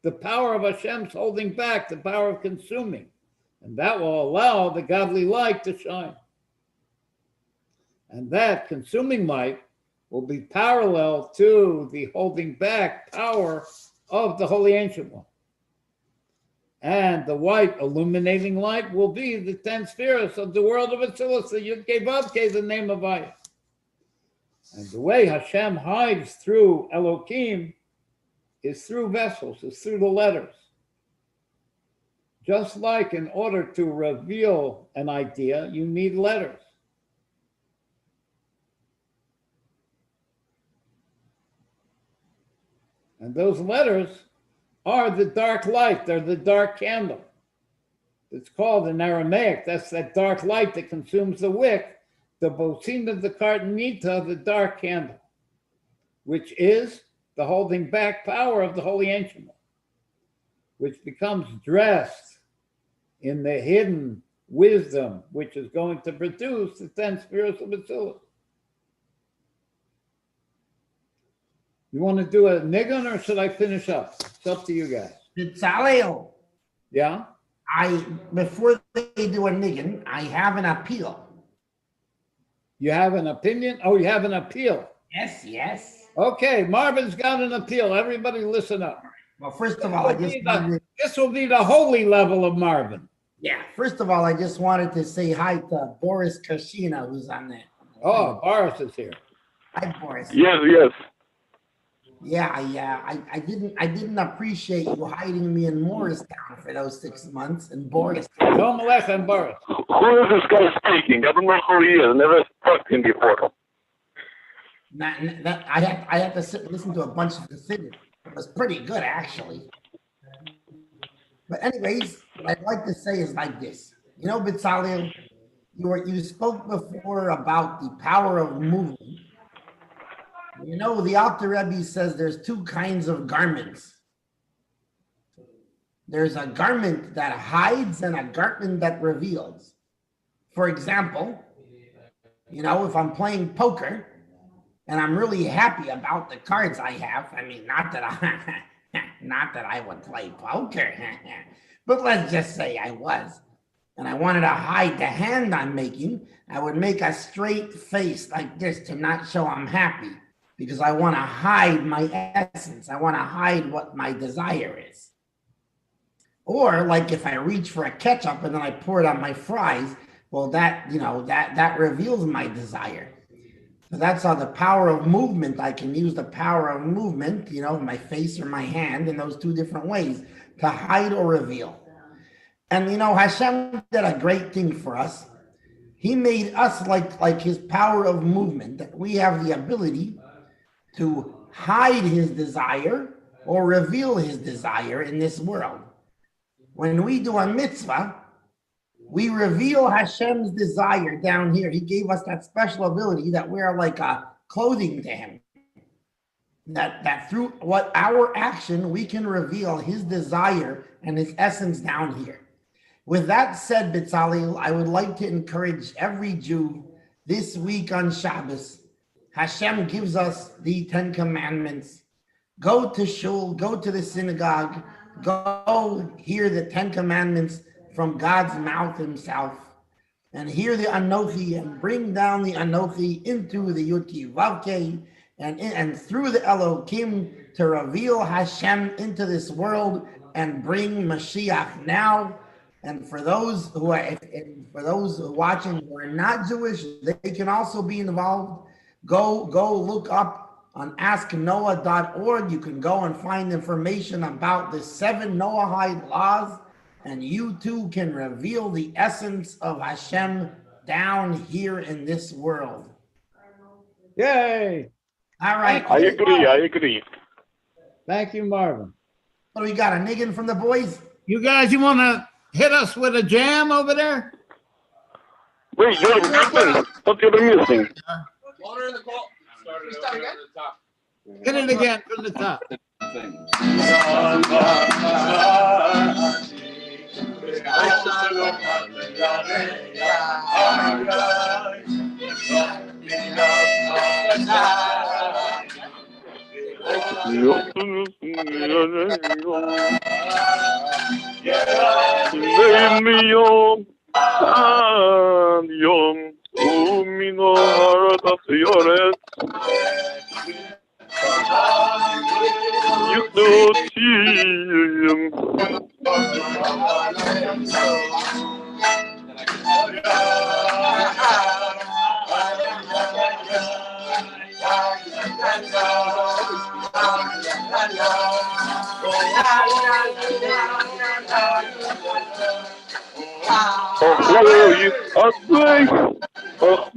The power of Hashem's holding back, the power of consuming. And that will allow the godly light to shine. And that consuming light will be parallel to the holding back power of the Holy Ancient One. And the white illuminating light will be the 10 spheres of the world of Atzilus, the Yud-Kei-Vav-Kei, the name of Havaya. And the way Hashem hides through Elohim is through vessels, is through the letters. Just like in order to reveal an idea, you need letters. And those letters are the dark light, they're the dark candle. It's called in Aramaic, that's that dark light that consumes the wick, the Bosina the Kartanita, the dark candle, which is the holding back power of the Holy Ancient One, which becomes dressed in the hidden wisdom, which is going to produce the 10 spiritual bacillus. You want to do a niggun or should I finish up? It's up to you guys. Bitzalel, Yeah? before they do a niggin, I have an appeal. You have an opinion? Oh, you have an appeal. Yes, yes. Okay, Marvin's got an appeal. Everybody listen up. Well, first of all, This will be the holy level of Marvin. yeah. First of all, I just wanted to say hi to Boris Kashina, who's on there. Oh, Boris is here. Hi, Boris. Yes, yes. Yeah, I didn't appreciate you hiding me in Morristown for those 6 months in Boris. Shalom Aleichem, Boris. Who is this guy speaking? I don't know who he is. Never talked to him before. I had to sit and listen to a bunch of the things. It was pretty good, actually. But anyways, what I'd like to say is like this. You know, Bitzalel, you spoke before about the power of movement. You know, the Alter Rebbe says there's two kinds of garments. There's a garment that hides and a garment that reveals. For example, you know, if I'm playing poker and I'm really happy about the cards I have, I mean, not that I would play poker, but let's just say I was, and I wanted to hide the hand I'm making, I would make a straight face like this to not show I'm happy. Because I want to hide my essence. I want to hide what my desire is. Or like if I reach for a ketchup and then I pour it on my fries, well, that, you know, that reveals my desire. So that's how the power of movement, I can use the power of movement, you know, my face or my hand in those two different ways to hide or reveal. And, you know, Hashem did a great thing for us. He made us like his power of movement, that we have the ability to hide his desire or reveal his desire in this world. When we do a mitzvah, we reveal Hashem's desire down here. He gave us that special ability that we're like clothing to him. That through what our action, we can reveal his desire and his essence down here. With that said, Bitzalel, I would like to encourage every Jew this week on Shabbos. Hashem gives us the 10 commandments. Go to shul, go to the synagogue, go hear the 10 commandments from God's mouth himself, and hear the Anochi and bring down the Anochi into the Yudki Vavke and through the Elohim to reveal Hashem into this world and bring Mashiach now. And for those who are watching who are not Jewish, they can also be involved. Go look up on asknoah.org. You can go and find information about the 7 Noahide laws, and you too can reveal the essence of Hashem down here in this world. Yay! All right. I agree. Thank you, Marvin. What do we got? A niggin from the boys? You guys, you want to hit us with a jam over there? Wait, you're missing. What you're missing? Water in the call. Start again? The top. Hit it again from the top. Oh,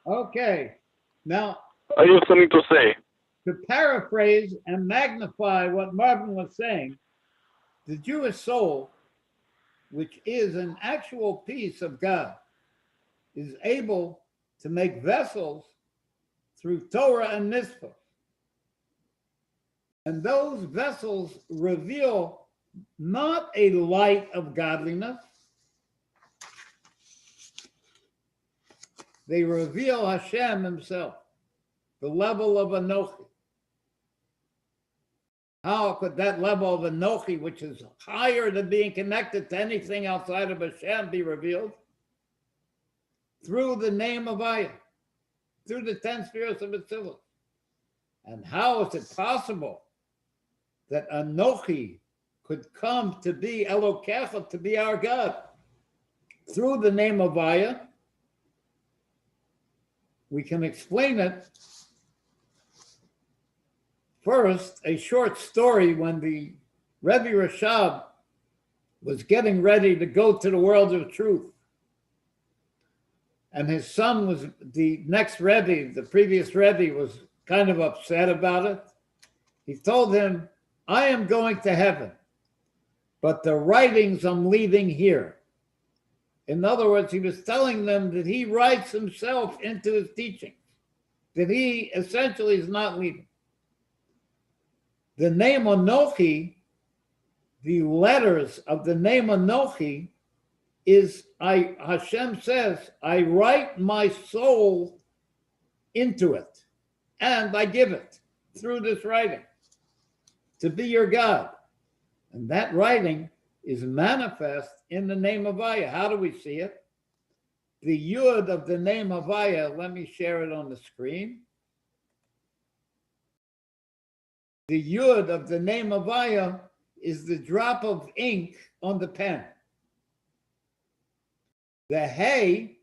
Okay. Now, I have something to say. to paraphrase and magnify what Marvin was saying, the Jewish soul, which is an actual piece of God, is able to make vessels through Torah and mitzvah. And those vessels reveal not a light of godliness, they reveal Hashem himself, the level of Anochi. How could that level of Anochi, which is higher than being connected to anything outside of Hashem, be revealed? Through the name of Ayah, through the 10 spheres of Atzilus. And how is it possible that Anochi could come to be Elokecha, to be our God? Through the name of Ayah, we can explain it. First, a short story when the Rebbe Rashab was getting ready to go to the world of truth. And his son was the next Rebbe, the previous Rebbe was kind of upset about it. He told him, I am going to heaven, but the writings I'm leaving here. In other words, he was telling them that he writes himself into his teaching, that he essentially is not leaving. The name Anochi, the letters of the name Anochi is, Hashem says, I write my soul into it and I give it through this writing to be your God. And that writing is manifest in the name of Ayah. How do we see it? the Yud of the name Havaya, let me share it on the screen. The Yud of the name Havaya is the drop of ink on the pen. The Hey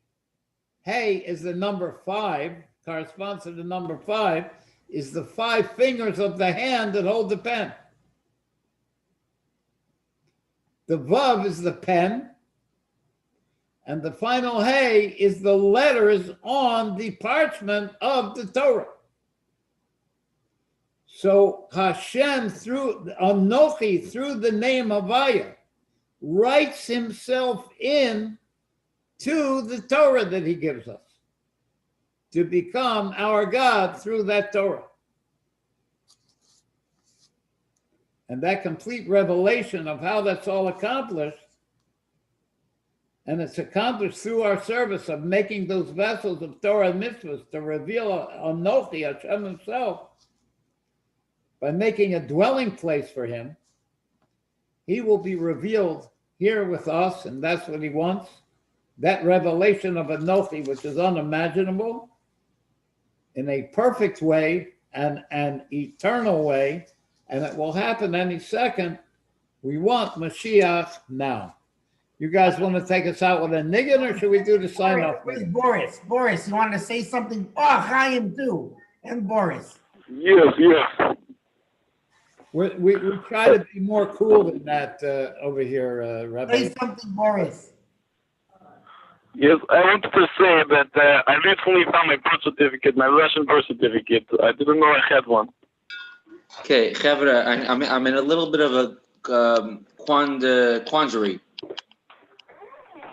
is the number 5, corresponds to the number 5, is the 5 fingers of the hand that hold the pen. The Vav is the pen, and the final Hey is the letters on the parchment of the Torah. So Hashem, through Anochi, through the name Havaya, writes himself in to the Torah that he gives us to become our God through that Torah. And that complete revelation of how that's all accomplished, and it's accomplished through our service of making those vessels of Torah and mitzvahs to reveal Anochi, Hashem himself, by making a dwelling place for him. He will be revealed here with us, and that's what he wants. That revelation of Anochi, which is unimaginable, in a perfect way and an eternal way, and it will happen any second. We want Mashiach now. You guys want to take us out with a niggin, or should we do the sign-off? Where's Boris? Boris, you wanted to say something? Oh, Chaim too, and Boris. Yes. We try to be more cool than that over here, Rabbi. Say something, Boris. Yes, I wanted to say that I recently found my birth certificate, my Russian birth certificate. I didn't know I had one. Okay, Chavra, I'm in a little bit of a quandary.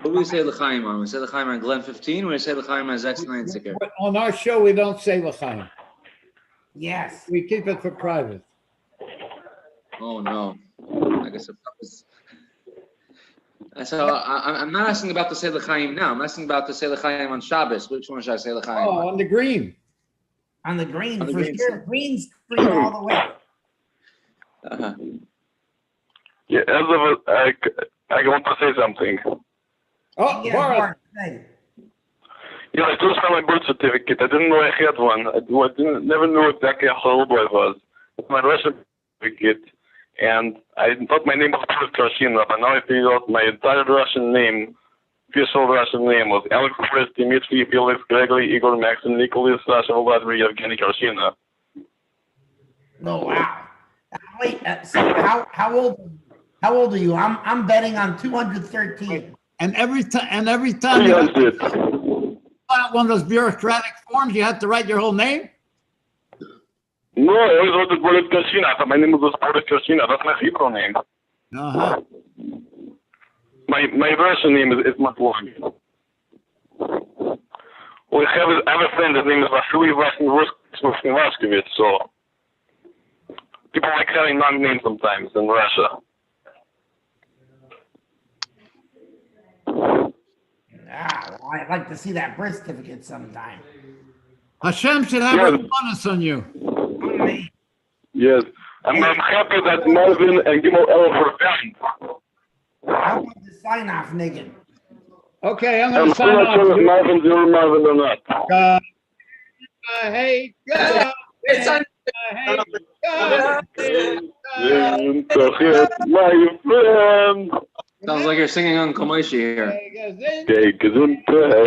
What do we say l'chaim on? We say l'chaim on Glen 15, or we say l'chaim on Zech-9 Sikker? On our show, we don't say l'chaim. Yes. We keep it for private. Oh no, I guess so. I'm not asking about the say l'chaim now. I'm asking about the say l'chaim on Shabbos. Which one should I say l'chaim? Oh, on the green. On the green, On the for green sure. Green screen all the way. Uh-huh. Yeah, I want to say something. Oh, Yeah, Boris. Boris, say. Yeah, I just found my birth certificate. I didn't know I had one. I never knew exactly how old I was. It's my Russian certificate, and I thought my name was Krashina, but now I figured out my entire Russian name, official Russian name, was Alex Chris, Dmitry, Felix, Gregory, Igor, Maxim, Nicholas, Sasha, Vladimir, Evgeny Krashina. Oh wow! Wait, so how old are you? I'm betting on 213. And every time Yes, you it. fill out one of those bureaucratic forms, you have to write your whole name? No, I always wanted Boris Krashina. My name was Boris Krashina. That's my Hebrew name. Uh-huh. My Russian name is much longer. I have a friend, his name is Vasily Vaskovich, so people like having long names sometimes in Russia. Well, I'd like to see that birth certificate sometime. Hashem should have a bonus on you. Yes. I'm happy that Marvin and Gimel El were found. How about the sign off, Niggin? Okay, I'm going I'm to still sign not sure off. if Marvin's your Marvin or not. Hey, God. It's on. Gezintahait, my friend. Sounds like you're singing on Komoishi here. Hey, Okay, Gezintahait.